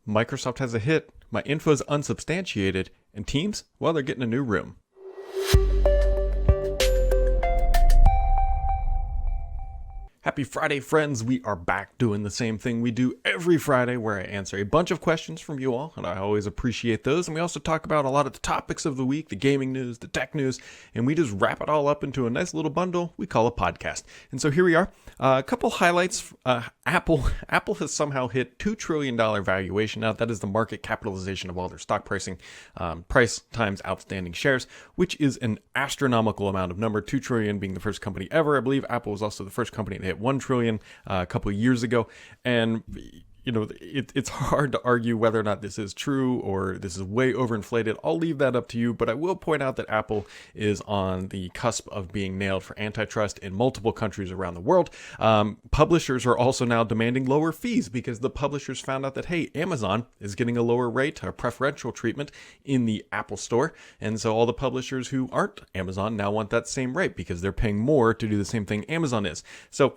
Microsoft has a hit, my info's unsubstantiated, and Teams, well, they're getting a new room. Happy Friday, friends. We are back doing the same thing we do every Friday, where I answer a bunch of questions from you all, and I always appreciate those. And we also talk about a lot of the topics of the week, the gaming news, the tech news, and we just wrap it all up into a nice little bundle we call a podcast. And so here we are. A couple highlights. Apple has somehow hit $2 trillion valuation. Now, that is the market capitalization of all their stock pricing, price times outstanding shares, which is an astronomical amount of number. 2 trillion being the first company ever. I believe Apple was also the first company to hit 1 trillion a couple of years ago. And it's hard to argue whether or not this is true or this is way overinflated. I'll leave that up to you, but I will point out that Apple is on the cusp of being nailed for antitrust in multiple countries around the world. Publishers are also now demanding lower fees because the publishers found out that, hey, Amazon is getting a lower rate, a preferential treatment in the Apple Store. And so all the publishers who aren't Amazon now want that same rate because they're paying more to do the same thing Amazon is. So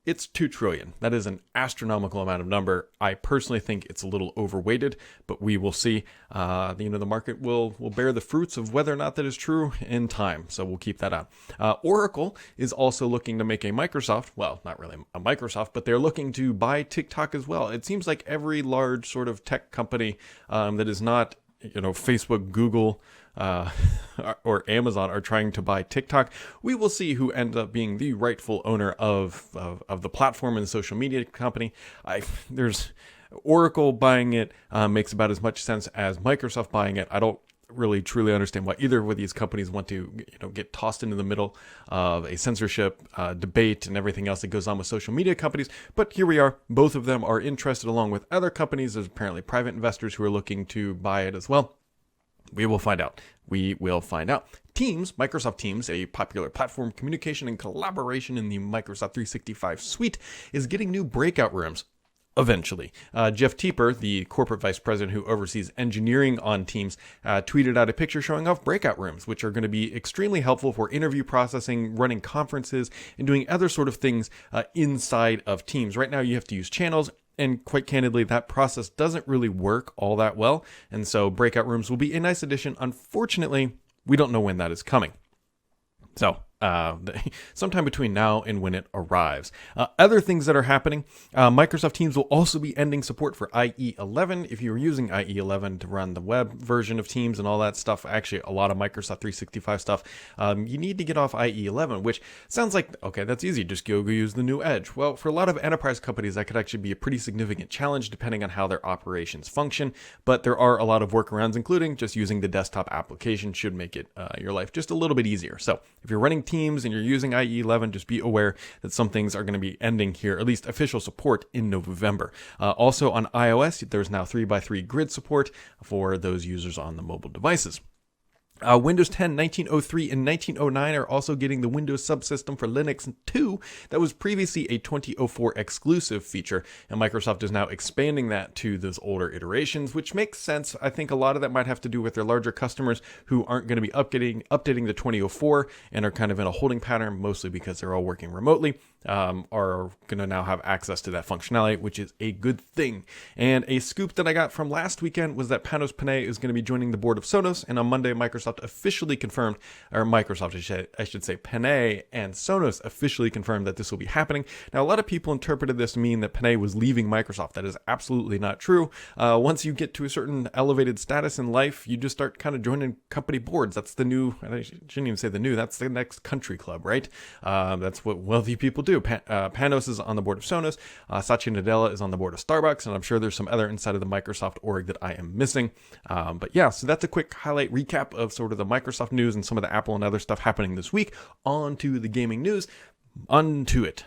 it's 2 trillion. That is an astronomical amount of number. I personally think it's a little overweighted, but we will see. The market will bear the fruits of whether or not that is true in time. So we'll keep that on. Oracle is also looking to make a Microsoft. Well, not really a Microsoft, but they're looking to buy TikTok as well. It seems like every large sort of tech company that is not Facebook, Google, or Amazon are trying to buy TikTok. We will see who ends up being the rightful owner of the platform and the social media company. There's Oracle buying it makes about as much sense as Microsoft buying it. I don't really truly understand why either of these companies want to get tossed into the middle of a censorship debate and everything else that goes on with social media companies. But here we are. Both of them are interested along with other companies. There's apparently private investors who are looking to buy it as well. We will find out. Teams, Microsoft Teams, a popular platform communication and collaboration in the Microsoft 365 suite, is getting new breakout rooms. Eventually. Jeff Teeper, the corporate vice president who oversees engineering on Teams, tweeted out a picture showing off breakout rooms, which are going to be extremely helpful for interview processing, running conferences, and doing other sort of things inside of Teams. Right now, you have to use channels. And quite candidly, that process doesn't really work all that well. And so breakout rooms will be a nice addition. Unfortunately, we don't know when that is coming. So sometime between now and when it arrives. Other things that are happening, Microsoft Teams will also be ending support for IE11. If you were using IE11 to run the web version of Teams and all that stuff, actually a lot of Microsoft 365 stuff, you need to get off IE11, which sounds like, okay, that's easy, just go use the new Edge. Well, for a lot of enterprise companies, that could actually be a pretty significant challenge depending on how their operations function, but there are a lot of workarounds, including just using the desktop application should make it your life just a little bit easier. So if you're running Teams and you're using IE11, just be aware that some things are going to be ending here, at least official support in November. Also on iOS, there's now 3x3 grid support for those users on the mobile devices. Windows 10, 1903, and 1909 are also getting the Windows subsystem for Linux 2 that was previously a 2004 exclusive feature, and Microsoft is now expanding that to those older iterations, which makes sense. I think a lot of that might have to do with their larger customers who aren't going to be updating the 2004 and are kind of in a holding pattern, mostly because they're all working remotely, are going to now have access to that functionality, which is a good thing. And a scoop that I got from last weekend was that Panos Panay is going to be joining the board of Sonos, and on Monday, Microsoft officially confirmed, or Microsoft, I should say, Panay and Sonos officially confirmed that this will be happening. Now, a lot of people interpreted this to mean that Panay was leaving Microsoft. That is absolutely not true. Once you get to a certain elevated status in life, you just start kind of joining company boards. That's the new, I shouldn't even say the new, that's the next country club, right? That's what wealthy people do. Panos is on the board of Sonos. Satya Nadella is on the board of Starbucks, and I'm sure there's some other inside of the Microsoft org that I am missing. But yeah, so that's a quick highlight recap of sort of the Microsoft news and some of the Apple and other stuff happening this week. On to the gaming news. Onto it.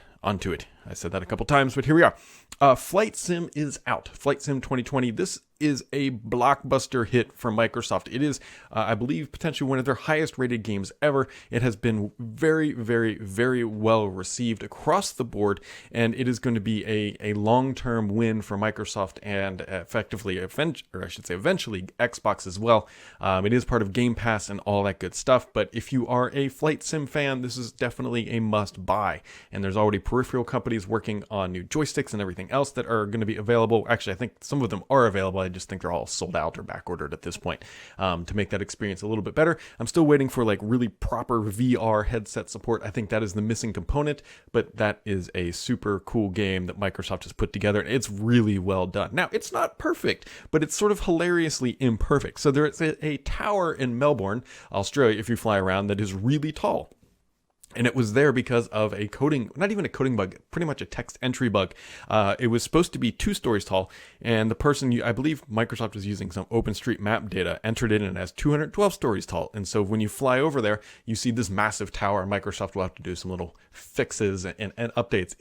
I said that a couple times, but here we are. Flight Sim is out. Flight Sim 2020. This is a blockbuster hit for Microsoft. It is, I believe, potentially one of their highest rated games ever. It has been very, very, very well received across the board, and it is going to be a long-term win for Microsoft and effectively, eventually Xbox as well. It is part of Game Pass and all that good stuff, but if you are a Flight Sim fan, this is definitely a must-buy, and there's already peripheral companies somebody's working on new joysticks and everything else that are going to be available. Actually, I think some of them are available. I just think they're all sold out or back ordered at this point, to make that experience a little bit better. I'm still waiting for like really proper VR headset support. I think that is the missing component, but that is a super cool game that Microsoft has put together. It's really well done. Now, it's not perfect, but it's sort of hilariously imperfect. So there's a tower in Melbourne, Australia, if you fly around, that is really tall. And it was there because of a coding, not even a coding bug, pretty much a text entry bug. It was supposed to be 2 stories tall, and the person, I believe Microsoft was using some OpenStreetMap data, entered it in as 212 stories tall. And so when you fly over there, you see this massive tower, and Microsoft will have to do some little fixes and updates.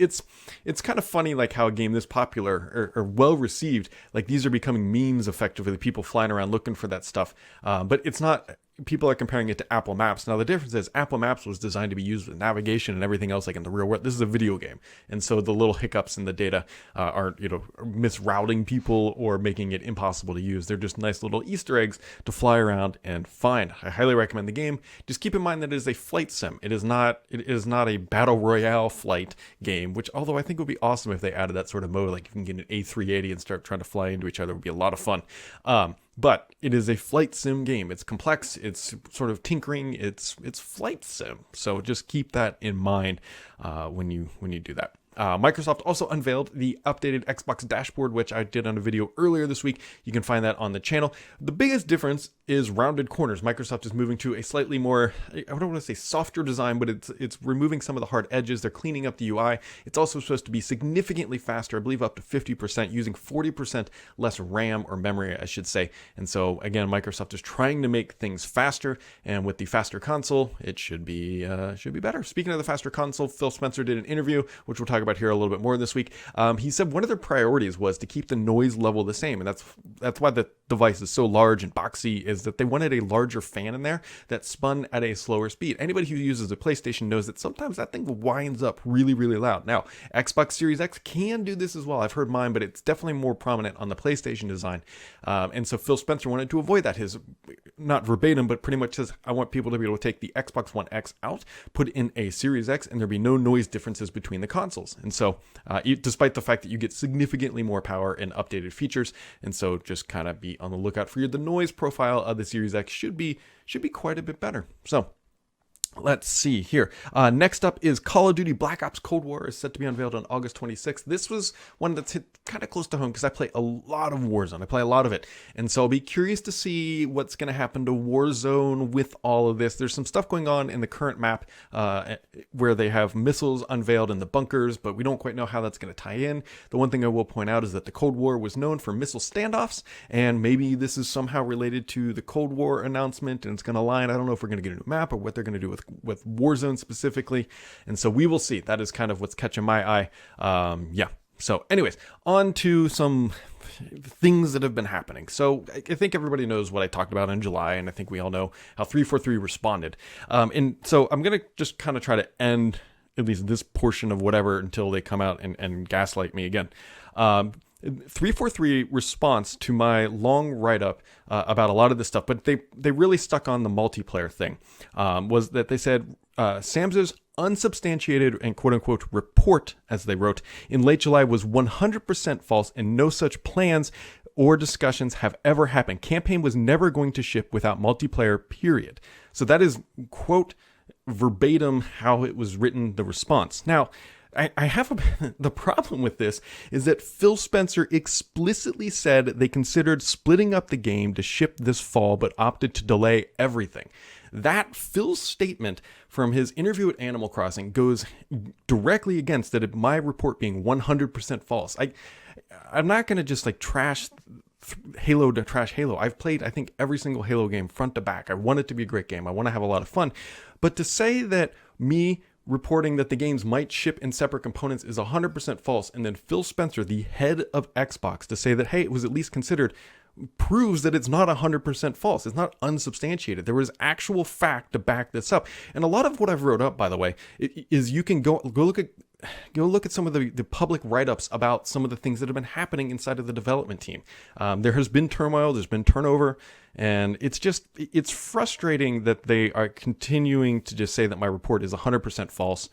It's kind of funny, like how a game this popular or well received, like these are becoming memes effectively, people flying around looking for that stuff. But it's not. People are comparing it to Apple Maps. Now, the difference is Apple Maps was designed to be used with navigation and everything else like in the real world. This is a video game. And so the little hiccups in the data aren't, misrouting people or making it impossible to use. They're just nice little Easter eggs to fly around and find. I highly recommend the game. Just keep in mind that it is a flight sim. It is not a battle royale flight game, which, although I think would be awesome if they added that sort of mode, like you can get an A380 and start trying to fly into each other, it would be a lot of fun. But it is a flight sim game. It's complex. It's sort of tinkering. It's flight sim. So just keep that in mind when you do that. Microsoft also unveiled the updated Xbox dashboard, which I did on a video earlier this week. You can find that on the channel. The biggest difference is rounded corners. Microsoft is moving to a slightly more, I don't want to say softer design, but it's removing some of the hard edges. They're cleaning up the UI. It's also supposed to be significantly faster, I believe up to 50%, using 40% less RAM or memory, I should say. And so again, Microsoft is trying to make things faster, and with the faster console, it should be better. Speaking of the faster console, Phil Spencer did an interview, which we'll talk about here a little bit more this week. He said one of their priorities was to keep the noise level the same, and that's why the device is so large and boxy, is that they wanted a larger fan in there that spun at a slower speed. Anybody who uses a PlayStation knows that sometimes that thing winds up really, really loud. Now, Xbox Series X can do this as well. I've heard mine, but it's definitely more prominent on the PlayStation design. And so Phil Spencer wanted to avoid that. His, not verbatim, but pretty much says, I want people to be able to take the Xbox One X out, put in a Series X, and there be no noise differences between the consoles. And so, despite the fact that you get significantly more power and updated features, and so just kind of be on the lookout for the noise profile of the Series X should be quite a bit better. So let's see here. Next up is Call of Duty Black Ops Cold War is set to be unveiled on August 26th. This was one that's hit kind of close to home because I play a lot of Warzone. I play a lot of it. And so I'll be curious to see what's going to happen to Warzone with all of this. There's some stuff going on in the current map where they have missiles unveiled in the bunkers, but we don't quite know how that's going to tie in. The one thing I will point out is that the Cold War was known for missile standoffs, and maybe this is somehow related to the Cold War announcement, and it's going to align. I don't know if we're going to get a new map or what they're going to do with Warzone specifically. And so we will see. That is kind of what's catching my eye. So anyways, on to some things that have been happening. So I think everybody knows what I talked about in July, and I think we all know how 343 responded. And so I'm going to just kind of try to end at least this portion of whatever until they come out and gaslight me again. 343 response to my long write-up about a lot of this stuff, but they really stuck on the multiplayer thing, was that they said Sams's unsubstantiated and quote-unquote report, as they wrote, in late July was 100% false, and no such plans or discussions have ever happened. Campaign was never going to ship without multiplayer, period. So that is, quote, verbatim how it was written, the response. Now, I have the problem with this is that Phil Spencer explicitly said they considered splitting up the game to ship this fall, but opted to delay everything. That Phil's statement from his interview at Animal Crossing goes directly against that my report being 100% false. I'm not going to just like trash Halo to trash Halo. I've played, I think, every single Halo game front to back. I want it to be a great game. I want to have a lot of fun. But to say that me reporting that the games might ship in separate components is 100% false, and then Phil Spencer, the head of Xbox, to say that, hey, it was at least considered, proves that it's not 100% false. It's not unsubstantiated. There was actual fact to back this up. And a lot of what I've wrote up, by the way, is you can go look at some of the public write-ups about some of the things that have been happening inside of the development team. There has been turmoil, there's been turnover, and it's frustrating that they are continuing to just say that my report is 100% false.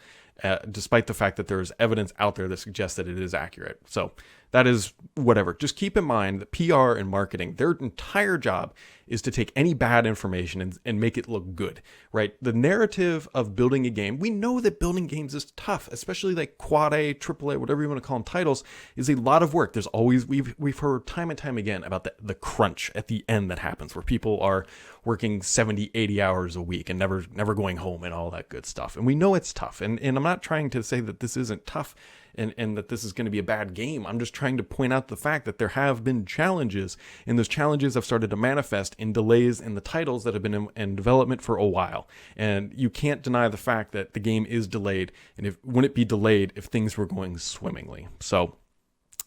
despite the fact that there's evidence out there that suggests that it is accurate. So that is whatever. Just keep in mind that PR and marketing, their entire job is to take any bad information and make it look good, right? The narrative of building a game, we know that building games is tough, especially like quad A, triple A, whatever you want to call them titles, is a lot of work. There's always, we've heard time and time again about the crunch at the end that happens where people are working 70, 80 hours a week and never going home and all that good stuff. And we know it's tough. And I'm not trying to say that this isn't tough and that this is going to be a bad game. I'm just trying to point out the fact that there have been challenges, and those challenges have started to manifest in delays in the titles that have been in development for a while. And you can't deny the fact that the game is delayed, and wouldn't it be delayed if things were going swimmingly? So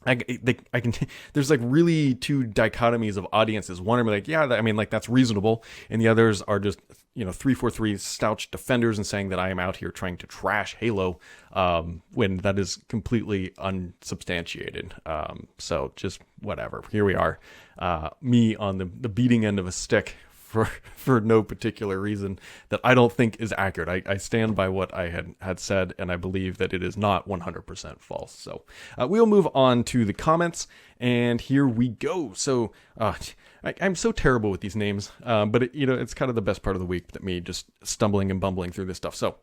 I can. There's like really two dichotomies of audiences. One are like, yeah, that's reasonable, and the others are just 343 stouch defenders and saying that I am out here trying to trash Halo, when that is completely unsubstantiated. So just whatever. Here we are, me on the beating end of a stick for no particular reason that I don't think is accurate. I stand by what I had said, and I believe that it is not 100% false. So we'll move on to the comments, and here we go. So I'm so terrible with these names, but it's kind of the best part of the week, that me just stumbling and bumbling through this stuff. So,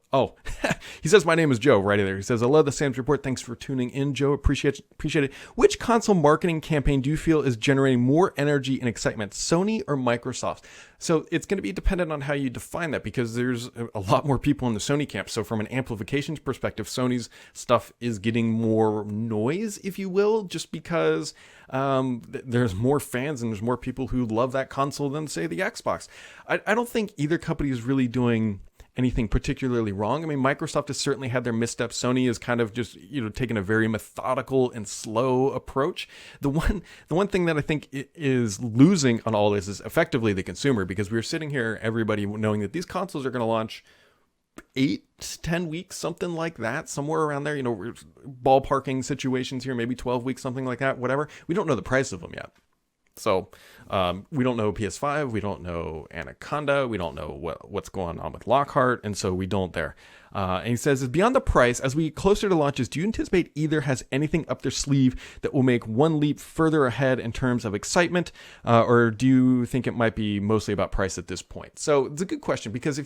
he says, my name is Joe, right there. He says, I love the Sam's Report. Thanks for tuning in, Joe. Appreciate it. Which console marketing campaign do you feel is generating more energy and excitement, Sony or Microsoft? So it's going to be dependent on how you define that, because there's a lot more people in the Sony camp. So from an amplifications perspective, Sony's stuff is getting more noise, if you will, just because there's more fans and there's more people who love that console than, say, the Xbox. I don't think either company is really doing anything particularly wrong. I mean, Microsoft has certainly had their missteps. Sony is kind of just, taken a very methodical and slow approach. The one thing that I think is losing on all this is effectively the consumer, because we're sitting here, everybody knowing that these consoles are going to launch 8-10 weeks, something like that, somewhere around there, ballparking situations here, maybe 12 weeks, something like that, whatever. We don't know the price of them yet. So we don't know PS5, we don't know Anaconda, we don't know what's going on with Lockhart, and so we don't there. And he says, beyond the price, as we get closer to launches, do you anticipate either has anything up their sleeve that will make one leap further ahead in terms of excitement, or do you think it might be mostly about price at this point? So it's a good question, because I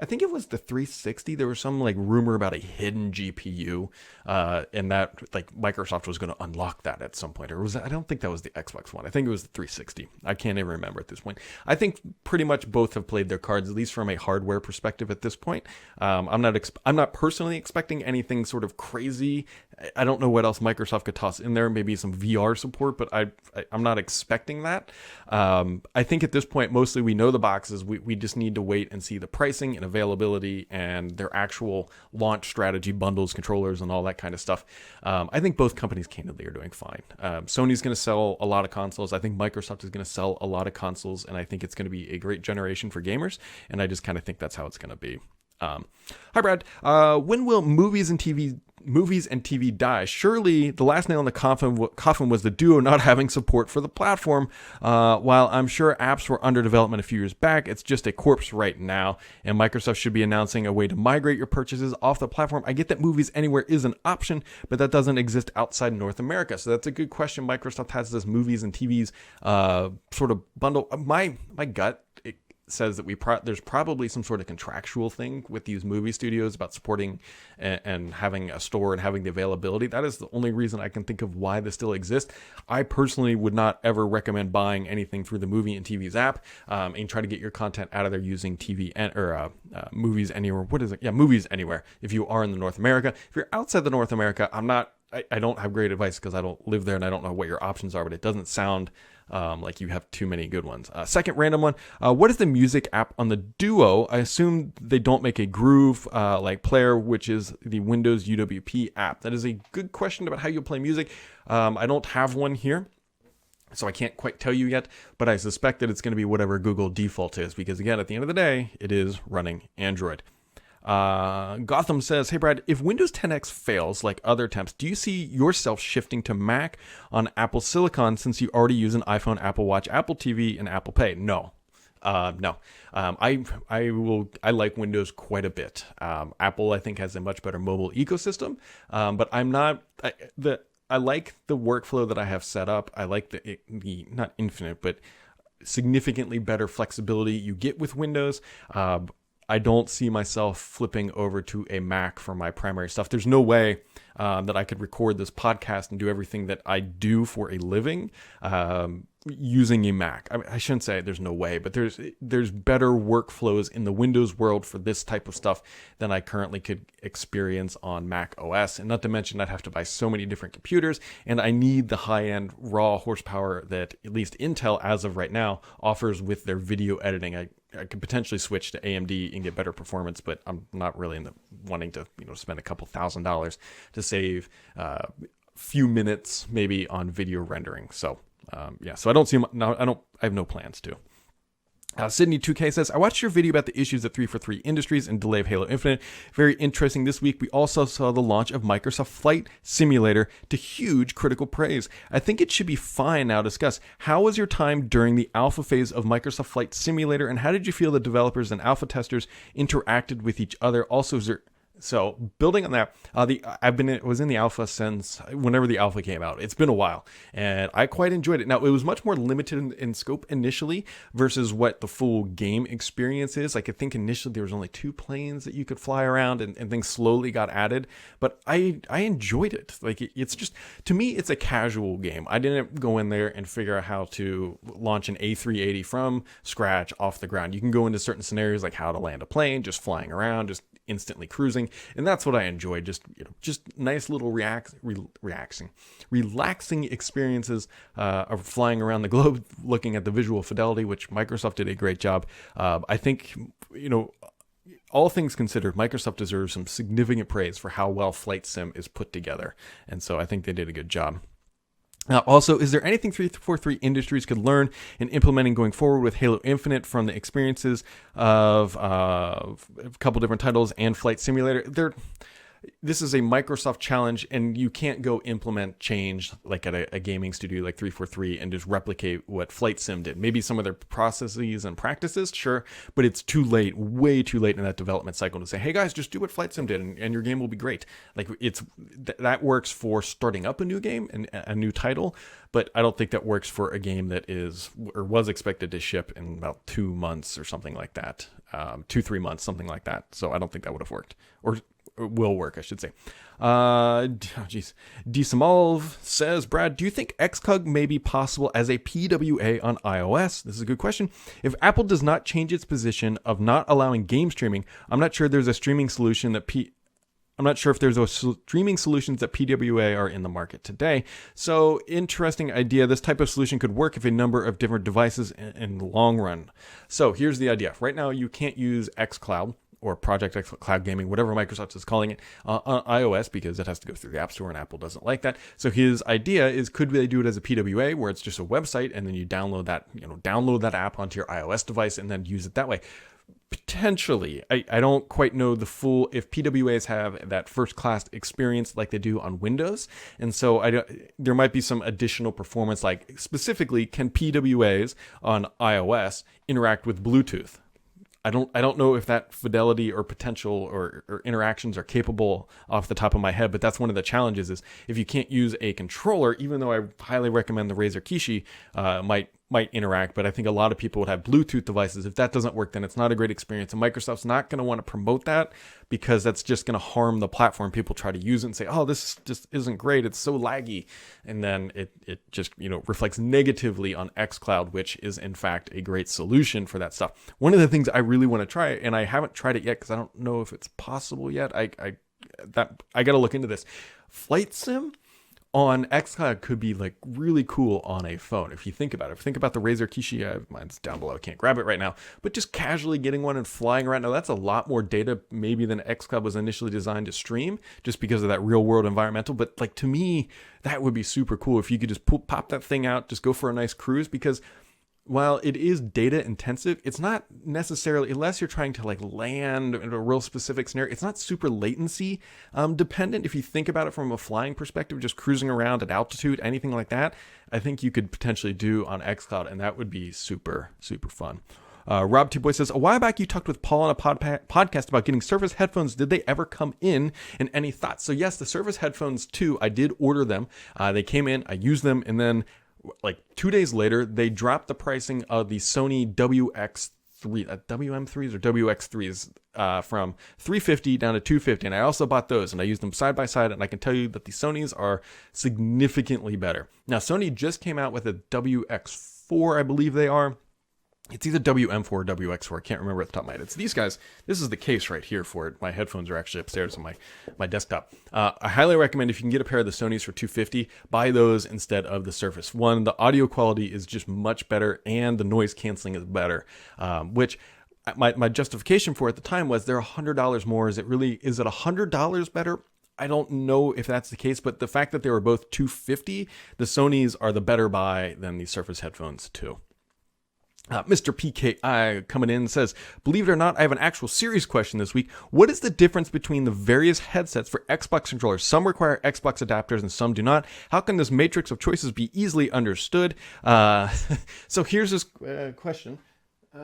think it was the 360, there was some like rumor about a hidden GPU, and that like Microsoft was going to unlock that at some point, or I don't think that was the Xbox One. I think it was the 360. I can't even remember at this point. I think pretty much both have played their cards, at least from a hardware perspective at this point. I'm not personally expecting anything sort of crazy. I don't know what else Microsoft could toss in there, maybe some VR support, but I'm not expecting that. I think at this point, mostly we know the boxes. We just need to wait and see the pricing and availability and their actual launch strategy, bundles, controllers, and all that kind of stuff. I think both companies candidly are doing fine. Sony's going to sell a lot of consoles. I think Microsoft is going to sell a lot of consoles, and I think it's going to be a great generation for gamers, and I just kind of think that's how it's going to be. Hi, Brad. When will movies and TV die? Surely the last nail in the coffin was the Duo not having support for the platform. While I'm sure apps were under development a few years back, it's just a corpse right now, and Microsoft should be announcing a way to migrate your purchases off the platform. I get that movies anywhere is an option, but that doesn't exist outside North America. So that's a good question. Microsoft has this movies and TVs sort of bundle. My gut says that there's probably some sort of contractual thing with these movie studios about supporting and having a store and having the availability. That is the only reason I can think of why this still exists. I personally would not ever recommend buying anything through the Movie and TVs app, and try to get your content out of there using Movies Anywhere. What is it? Yeah, Movies Anywhere. If you are in the North America, if you're outside the North America, I don't have great advice because I don't live there and I don't know what your options are, but it doesn't sound like you have too many good ones. Second random one. What is the music app on the Duo? I assume they don't make a Groove like player, which is the Windows UWP app. That is a good question about how you play music. I don't have one here, so I can't quite tell you yet, but I suspect that it's going to be whatever Google default is, because again, at the end of the day, it is running Android. Gotham says, hey Brad, if Windows 10X fails like other attempts, do you see yourself shifting to Mac on Apple Silicon since you already use an iPhone, Apple Watch, Apple TV, and Apple Pay? No. No, I like Windows quite a bit. Apple, I think, has a much better mobile ecosystem, but I like the workflow that I have set up. I like the not infinite, but significantly better flexibility you get with Windows. I don't see myself flipping over to a Mac for my primary stuff. There's no way that I could record this podcast and do everything that I do for a living using a Mac. I shouldn't say there's no way, but there's better workflows in the Windows world for this type of stuff than I currently could experience on Mac OS. And not to mention, I'd have to buy so many different computers, and I need the high-end raw horsepower that at least Intel, as of right now, offers with their video editing. I could potentially switch to AMD and get better performance, but I'm not really wanting to spend a couple $1,000s to save a few minutes maybe on video rendering. So so I have no plans to. Sydney 2K says, I watched your video about the issues at 343 Industries and delay of Halo Infinite. Very interesting. This week, we also saw the launch of Microsoft Flight Simulator to huge critical praise. I think it should be fine now to discuss. How was your time during the alpha phase of Microsoft Flight Simulator, and how did you feel the developers and alpha testers interacted with each other? Also, so building on that, was in the alpha since whenever the alpha came out. It's been a while, and I quite enjoyed it. Now, it was much more limited in scope initially versus what the full game experience is. Like, I think initially there was only 2 planes that you could fly around, and things slowly got added. But I enjoyed it. Like, it's just, to me, it's a casual game. I didn't go in there and figure out how to launch an A380 from scratch off the ground. You can go into certain scenarios like how to land a plane, just flying around, just instantly cruising, and that's what I enjoyed. Just nice little relaxing experiences of flying around the globe, looking at the visual fidelity, which Microsoft did a great job. I think all things considered, Microsoft deserves some significant praise for how well Flight Sim is put together, and so I think they did a good job. Also, is there anything 343 Industries could learn in implementing going forward with Halo Infinite from the experiences of a couple different titles and Flight Simulator? This is a Microsoft challenge, and you can't go implement change like at a gaming studio like 343 and just replicate what Flight Sim did. Maybe some of their processes and practices, sure, but it's too late, way too late in that development cycle to say, hey guys, just do what Flight Sim did and your game will be great. Like, that works for starting up a new game and a new title, but I don't think that works for a game that is or was expected to ship in about 2 months or something like that. 2-3 months, something like that. So I don't think that would have worked, or will work, I should say. DSimolv says, Brad, do you think Xcog may be possible as a PWA on iOS? This is a good question. If Apple does not change its position of not allowing game streaming, I'm not sure if there's a streaming solutions that PWA are in the market today. So, interesting idea. This type of solution could work if a number of different devices in the long run. So, here's the idea. Right now, you can't use xCloud or Project X Cloud Gaming, whatever Microsoft is calling it, on iOS because it has to go through the App Store, and Apple doesn't like that. So his idea is, could they do it as a PWA where it's just a website and then you download that app onto your iOS device and then use it that way? Potentially. I don't quite know the full, if PWAs have that first class experience like they do on Windows. And so there might be some additional performance, like specifically, can PWAs on iOS interact with Bluetooth? I don't know if that fidelity or potential or interactions are capable off the top of my head, but that's one of the challenges is if you can't use a controller, even though I highly recommend the Razer Kishi might interact, but I think a lot of people would have Bluetooth devices. If that doesn't work, then it's not a great experience. And Microsoft's not going to want to promote that because that's just going to harm the platform. People try to use it and say, oh, this just isn't great. It's so laggy. And then it just, reflects negatively on xCloud, which is in fact a great solution for that stuff. One of the things I really want to try, and I haven't tried it yet because I don't know if it's possible yet. I got to look into this. Flight Sim on xCloud could be like really cool on a phone. If you think about it, think about the Razer Kishi, mine's down below, I can't grab it right now, but just casually getting one and flying around. Now that's a lot more data maybe than xCloud was initially designed to stream, just because of that real world environmental. But like, to me, that would be super cool if you could just pop that thing out, just go for a nice cruise, because while it is data intensive, it's not necessarily, unless you're trying to like land in a real specific scenario, it's not super latency dependent. If you think about it from a flying perspective, just cruising around at altitude, anything like that, I think you could potentially do on xCloud, and that would be super, super fun. Rob T. Boy says, a while back you talked with Paul on a podcast about getting Surface headphones. Did they ever come in? And any thoughts? So yes, the Surface headphones too, I did order them. They came in, I used them, and then like 2 days later, they dropped the pricing of the Sony WM3s or WX3s from $350 down to $250, and I also bought those, and I used them side by side, and I can tell you that the Sonys are significantly better. Now, Sony just came out with a WX4, I believe they are. It's either WM4 or WX4. I can't remember at the top of my head. It's these guys. This is the case right here for it. My headphones are actually upstairs on my desktop. I highly recommend, if you can get a pair of the Sonys for $250, buy those instead of the Surface. One, the audio quality is just much better, and the noise canceling is better, which my justification for at the time was they're $100 more. Is it $100 better? I don't know if that's the case, but the fact that they were both $250, the Sonys are the better buy than the Surface headphones too. Mr. PKI coming in says, believe it or not, I have an actual serious question this week. What is the difference between the various headsets for Xbox controllers? Some require Xbox adapters and some do not. How can this matrix of choices be easily understood? So here's this question. I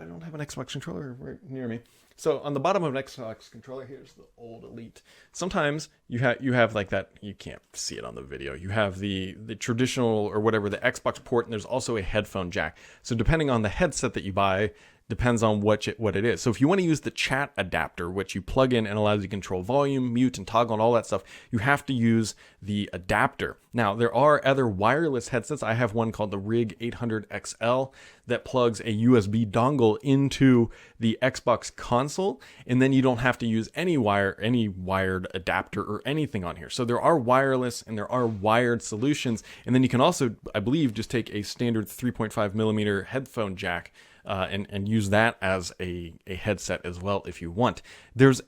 don't have an Xbox controller right near me. So on the bottom of an Xbox controller, here's the old Elite. Sometimes you have like that. You can't see it on the video. You have the traditional or whatever, the Xbox port, and there's also a headphone jack. So depending on the headset that you buy, depends on what it is. So if you want to use the chat adapter, which you plug in and allows you to control volume, mute, and toggle and all that stuff, you have to use the adapter. Now, there are other wireless headsets. I have one called the Rig 800XL that plugs a USB dongle into the Xbox console, and then you don't have to use any wired adapter or anything on here. So there are wireless and there are wired solutions, and then you can also, I believe, just take a standard 3.5 millimeter headphone jack and use that as a headset as well if you want. There's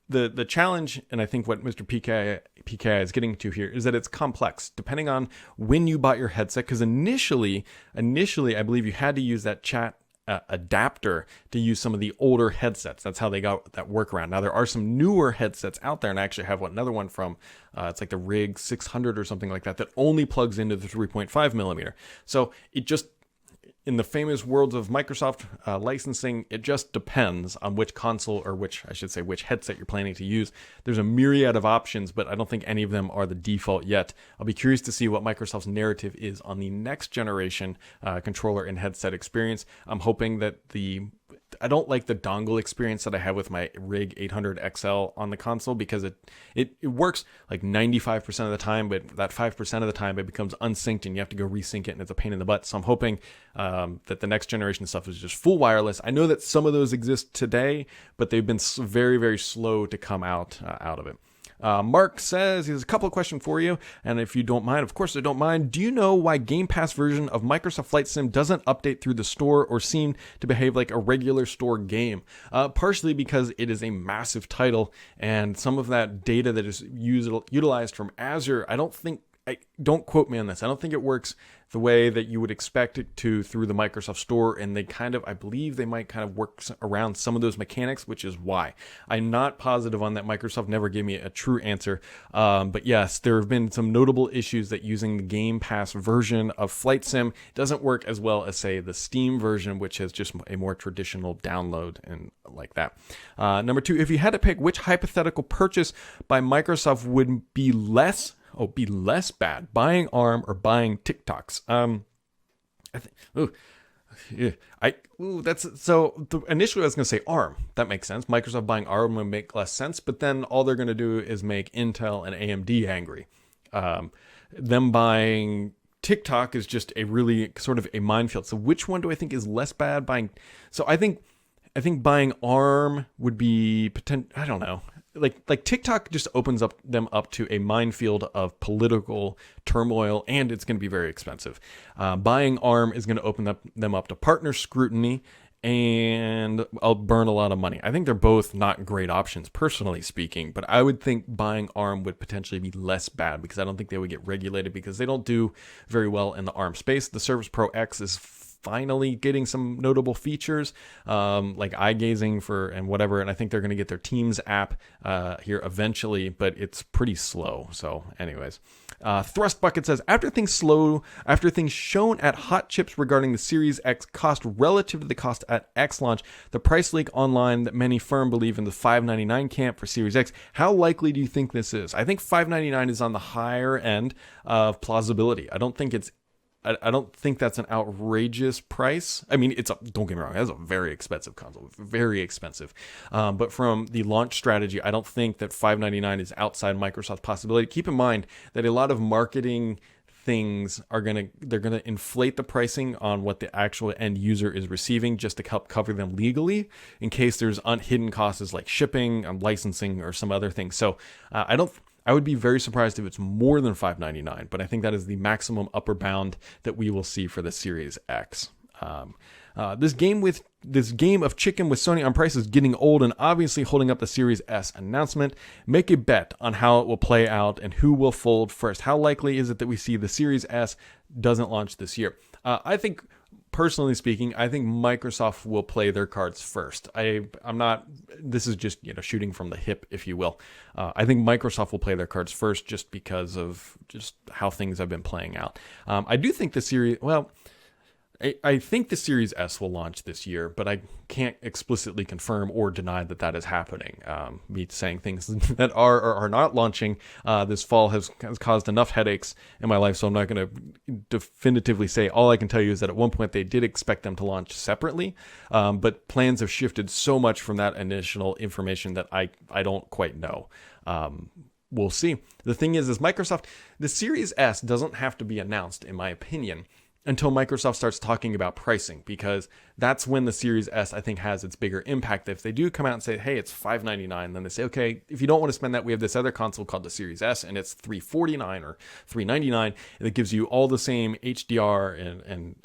the challenge, and I think what Mr. PKI is getting to here is that it's complex depending on when you bought your headset, because initially I believe you had to use that chat adapter to use some of the older headsets. That's how they got that workaround. Now there are some newer headsets out there, and I actually have another one from it's like the Rig 600 or something like that only plugs into the 3.5 millimeter. So it just, in the famous worlds of Microsoft licensing, it just depends on which console, or which headset you're planning to use. There's a myriad of options, but I don't think any of them are the default yet. I'll be curious to see what Microsoft's narrative is on the next generation controller and headset experience. I'm hoping that I don't like the dongle experience that I have with my Rig 800XL on the console, because it works like 95% of the time, but that 5% of the time it becomes unsynced and you have to go resync it, and it's a pain in the butt. So I'm hoping that the next generation stuff is just full wireless. I know that some of those exist today, but they've been very, very slow to come out of it. Mark says he has a couple of questions for you, and if you don't mind, of course I don't mind. Do you know why Game Pass version of Microsoft Flight Sim doesn't update through the store or seem to behave like a regular store game? Partially because it is a massive title, and some of that data that is utilized from Azure, don't quote me on this, I don't think it works the way that you would expect it to through the Microsoft Store, and I believe they might kind of work around some of those mechanics, which is why. I'm not positive on that. Microsoft never gave me a true answer, but yes, there have been some notable issues that using the Game Pass version of Flight Sim doesn't work as well as, say, the Steam version, which is just a more traditional download and like that. Number 2, if you had to pick which hypothetical purchase by Microsoft would be less bad, buying ARM or buying TikToks? Initially I was going to say ARM. That makes sense. Microsoft buying ARM would make less sense, but then all they're going to do is make Intel and AMD angry. Them buying TikTok is just a really sort of a minefield. So which one do I think is less bad? So I think buying ARM would be I don't know. Like TikTok just opens them up to a minefield of political turmoil, and it's going to be very expensive. Buying ARM is going to open them up to partner scrutiny, and I'll burn a lot of money. I think they're both not great options, personally speaking, but I would think buying ARM would potentially be less bad, because I don't think they would get regulated, because they don't do very well in the ARM space. The Surface Pro X is finally getting some notable features, like eye gazing and whatever. And I think they're going to get their Teams app here eventually, but it's pretty slow. So anyways, Thrust Bucket says, after things shown at Hot Chips regarding the Series X cost relative to the cost at X launch, the price leak online that many firm believe in the $599 camp for Series X, how likely do you think this is? I think $599 is on the higher end of plausibility. I don't think that's an outrageous price. I mean, don't get me wrong, it's a very expensive console, very expensive. But from the launch strategy, I don't think that $599 is outside Microsoft's possibility. Keep in mind that a lot of marketing things they're gonna inflate the pricing on what the actual end user is receiving just to help cover them legally in case there's hidden costs like shipping, licensing, or some other things. So I would be very surprised if it's more than $599, but I think that is the maximum upper bound that we will see for the Series X. This game of chicken with Sony on price is getting old and obviously holding up the Series S announcement. Make a bet on how it will play out and who will fold first. How likely is it that we see the Series S doesn't launch this year? I think, personally speaking, I think Microsoft will play their cards first. I'm not, this is just, shooting from the hip, if you will. I think Microsoft will play their cards first just because of just how things have been playing out. I do think I think the Series S will launch this year, but I can't explicitly confirm or deny that is happening. Me saying things that are or are not launching this fall has caused enough headaches in my life, so I'm not going to definitively say. All I can tell you is that at one point they did expect them to launch separately, but plans have shifted so much from that initial information that I don't quite know. We'll see. The thing is Microsoft, the Series S doesn't have to be announced, in my opinion, until Microsoft starts talking about pricing, because that's when the Series S, I think, has its bigger impact. If they do come out and say, hey, it's $599, then they say, okay, if you don't want to spend that, we have this other console called the Series S, and it's $349 or $399, and it gives you all the same HDR and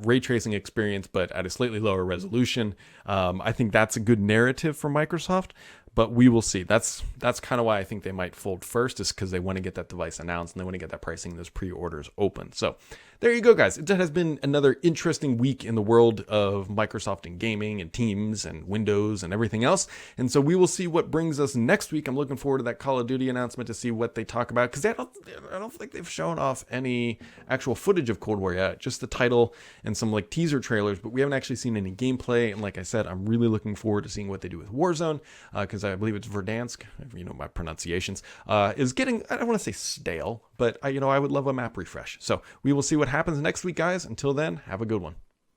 ray tracing experience, but at a slightly lower resolution. I think that's a good narrative for Microsoft. But we will see. That's kind of why I think they might fold first, is because they want to get that device announced and they want to get that pricing, those pre-orders open. So there you go, guys. It has been another interesting week in the world of Microsoft and gaming and Teams and Windows and everything else. And so we will see what brings us next week. I'm looking forward to that Call of Duty announcement to see what they talk about, because I don't think they've shown off any actual footage of Cold War yet. Just the title and some teaser trailers, but we haven't actually seen any gameplay. And like I said, I'm really looking forward to seeing what they do with Warzone, because I believe it's Verdansk, my pronunciations, is getting, I don't want to say stale, but I would love a map refresh. So we will see what happens next week, guys. Until then, have a good one.